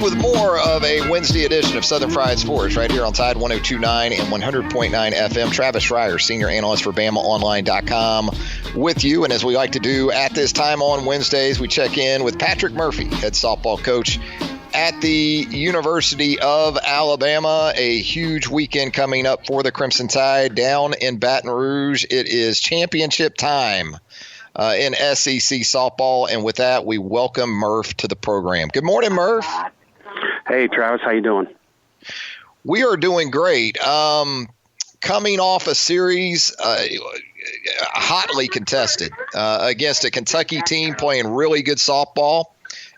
with more of a Wednesday edition of Southern Fried Sports right here on Tide 102.9 and 100.9 FM. Travis Reier, senior analyst for BamaOnline.com with you. And as we like to do at this time on Wednesdays, we check in with Patrick Murphy, head softball coach at the University of Alabama. A huge weekend coming up for the Crimson Tide down in Baton Rouge. It is championship time in SEC softball, and with that, we welcome Murph to the program. Good morning, Murph. Hey, Travis, how you doing? We are doing great. Coming off a series hotly contested against a Kentucky team playing really good softball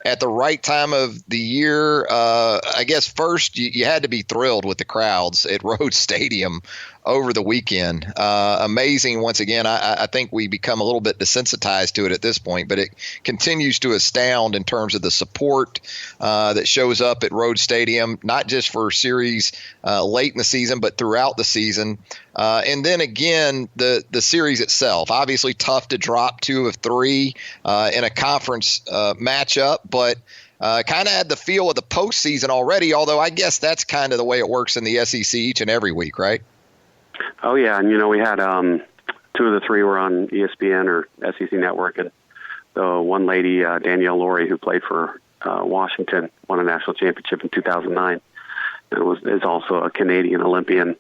at the right time of the year. I guess first you had to be thrilled with the crowds at Rhodes Stadium over the weekend. Amazing once again. I think we become a little bit desensitized to it at this point, but it continues to astound in terms of the support that shows up at Rhodes Stadium, not just for series late in the season, but throughout the season. And then again, the series itself, obviously tough to drop 2 of 3 in a conference matchup, but kind of had the feel of the postseason already, although I guess that's kind of the way it works in the SEC each and every week, right? Oh, yeah, and, we had 2 of the 3 were on ESPN or SEC Network, and the one lady, Danielle Laurie, who played for Washington, won a national championship in 2009, and is also a Canadian Olympian.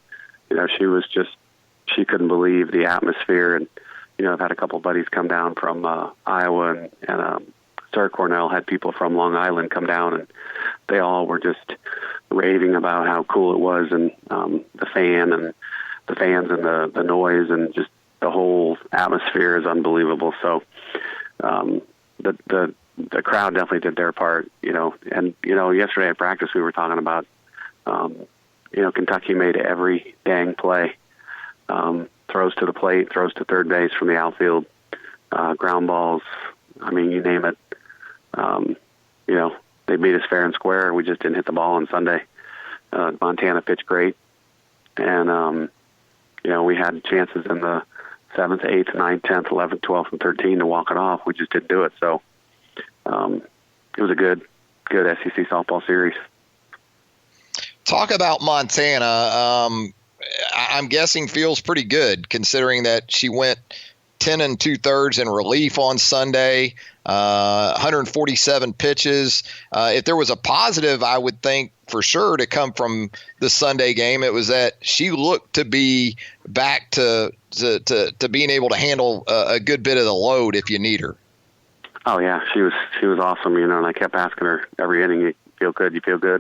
She couldn't believe the atmosphere, and, I've had a couple of buddies come down from Iowa, and Sarah Cornell had people from Long Island come down, and they all were just raving about how cool it was, and the fans and the noise and just the whole atmosphere is unbelievable. So the crowd definitely did their part, and yesterday at practice we were talking about Kentucky made every dang play, throws to the plate, throws to third base from the outfield, ground balls, I mean, you name it. They beat us fair and square. We just didn't hit the ball on Sunday. Montana pitched great, and we had chances in the 7th, 8th, 9th, 10th, 11th, 12th, and 13th to walk it off. We just didn't do it. So it was a good SEC softball series. Talk about Montana. I'm guessing feels pretty good considering that she went 10 2/3 in relief on Sunday, 147 pitches. If there was a positive, I would think for sure to come from the Sunday game, it was that she looked to be back to being able to handle a good bit of the load if you need her. Oh yeah, she was awesome, and I kept asking her every inning, you feel good,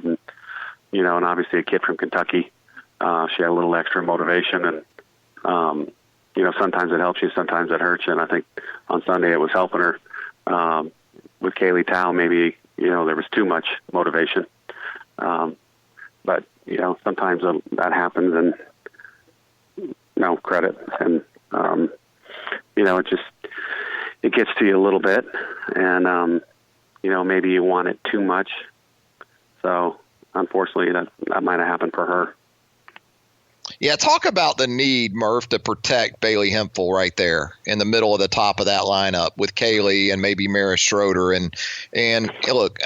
and and obviously a kid from Kentucky, she had a little extra motivation, and sometimes it helps you, sometimes it hurts you, and I think on Sunday it was helping her. With Kaylee Tao, maybe there was too much motivation, but sometimes that happens, and no credit, and it gets to you a little bit, and maybe you want it too much, so unfortunately that might have happened for her. Yeah, talk about the need, Murph, to protect Bailey Hempel right there in the middle of the top of that lineup with Kaylee and maybe Maris Schroeder. And look,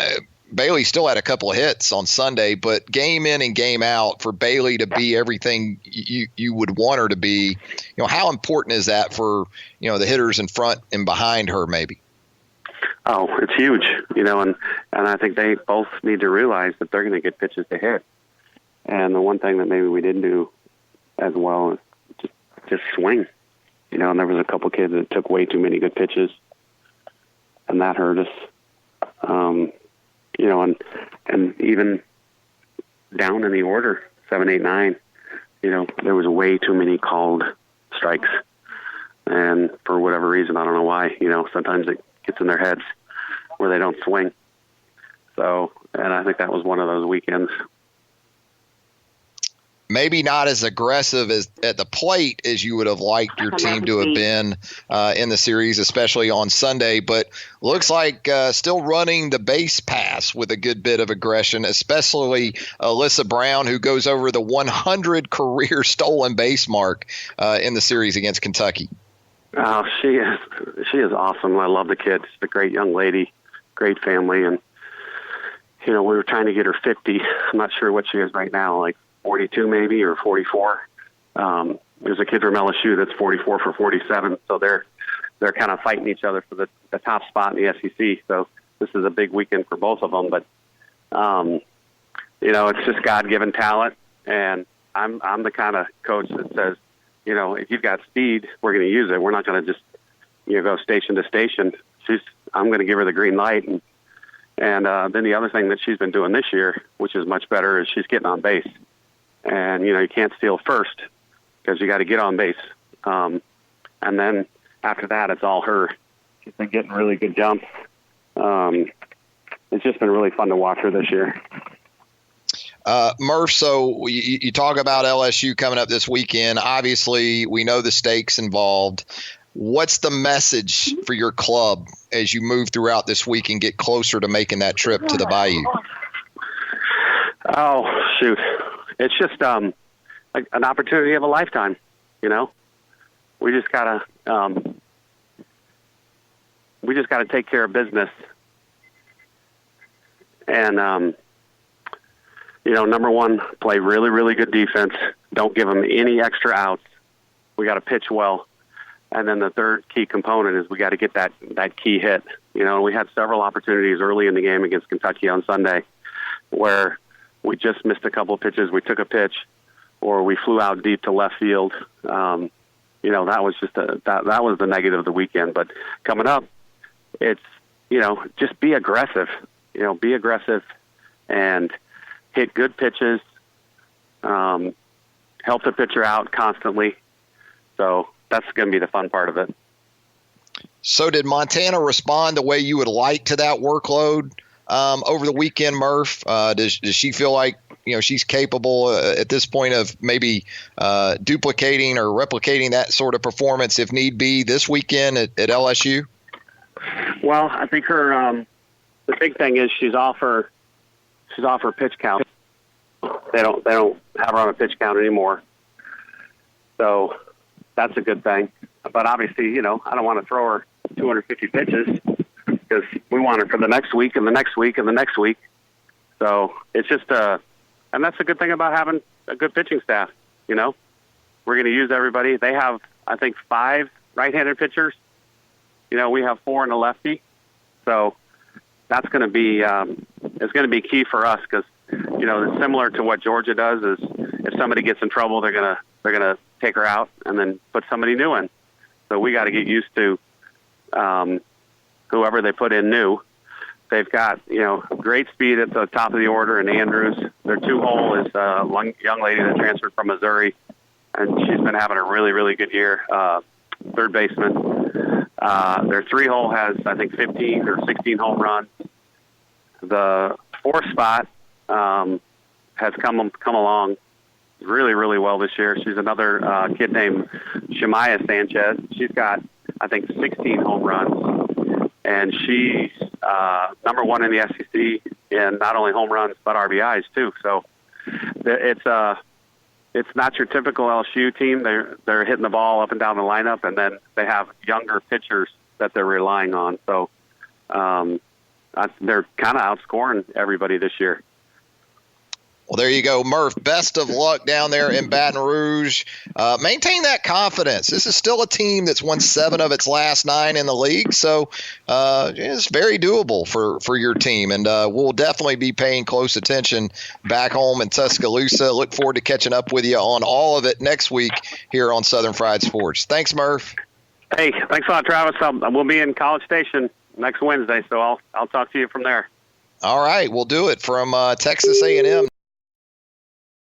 Bailey still had a couple of hits on Sunday, but game in and game out for Bailey to be everything you would want her to be, how important is that for, the hitters in front and behind her maybe? Oh, it's huge, and I think they both need to realize that they're going to get pitches to hit. And the one thing that maybe we didn't do as well is just swing, and there was a couple kids that took way too many good pitches, and that hurt us. And even down in the order, 7, 8, 9, there was way too many called strikes, and for whatever reason, I don't know why, sometimes it gets in their heads where they don't swing. So, and I think that was one of those weekends. Maybe not as aggressive as at the plate as you would have liked your team to have been in the series, especially on Sunday, but looks like still running the base pass with a good bit of aggression, especially Alyssa Brown, who goes over the 100 career stolen base mark in the series against Kentucky. Oh, she is awesome. I love the kid. She's a great young lady, great family, and we were trying to get her 50. I'm not sure what she is right now, like 42 maybe or 44. There's a kid from LSU that's 44 for 47, so they're kind of fighting each other for the top spot in the SEC. So this is a big weekend for both of them. But it's just God-given talent, and I'm the kind of coach that says, if you've got speed, we're going to use it. We're not going to just go station to station. I'm going to give her the green light, and then the other thing that she's been doing this year, which is much better, is she's getting on base. And you can't steal first, because you got to get on base. And then after that, it's all her. She's been getting really good jumps. It's just been really fun to watch her this year. Murph, so you talk about LSU coming up this weekend. Obviously, we know the stakes involved. What's the message for your club as you move throughout this week and get closer to making that trip to the Bayou? Oh, shoot. It's just an opportunity of a lifetime, We just gotta take care of business. And number one, play really, really good defense. Don't give them any extra outs. We got to pitch well. And then the third key component is we got to get that key hit. We had several opportunities early in the game against Kentucky on Sunday where we just missed a couple of pitches. We took a pitch, or we flew out deep to left field. That was just that was the negative of the weekend. But coming up, it's just be aggressive. Be aggressive and hit good pitches. Help the pitcher out constantly. So that's going to be the fun part of it. So did Montana respond the way you would like to that workload over the weekend, Murph? Does she feel like she's capable at this point of maybe duplicating or replicating that sort of performance if need be this weekend at LSU? Well, I think her the big thing is she's off her pitch count. They don't have her on a pitch count anymore. So that's a good thing. But obviously, I don't want to throw her 250 pitches because we want her for the next week and the next week and the next week. So it's just and that's the good thing about having a good pitching staff. We're going to use everybody. They have, I think, 5 right-handed pitchers. We have 4 in the lefty. So that's going to be it's going to be key for us because it's similar to what Georgia does. Is if somebody gets in trouble, they're gonna take her out and then put somebody new in. So we got to get used to whoever they put in new. They've got great speed at the top of the order in Andrews. Their 2-hole is a young lady that transferred from Missouri, and she's been having a really, really good year. Third baseman. Their 3-hole has, I think, 15 or 16 home runs. The 4th spot has come along really, really well this year. She's another kid named Shemaya Sanchez. She's got, I think, 16 home runs, and she's number 1 in the SEC in not only home runs but RBIs too. So it's not your typical LSU team. They're hitting the ball up and down the lineup, and then they have younger pitchers that they're relying on. So they're kind of outscoring everybody this year. Well, there you go, Murph. Best of luck down there in Baton Rouge. Maintain that confidence. This is still a team that's won 7 of its last 9 in the league, so it's very doable for your team. And we'll definitely be paying close attention back home in Tuscaloosa. Look forward to catching up with you on all of it next week here on Southern Fried Sports. Thanks, Murph. Hey, thanks a lot, Travis. We'll be in College Station next Wednesday, so I'll talk to you from there. All right, we'll do it from Texas A&M.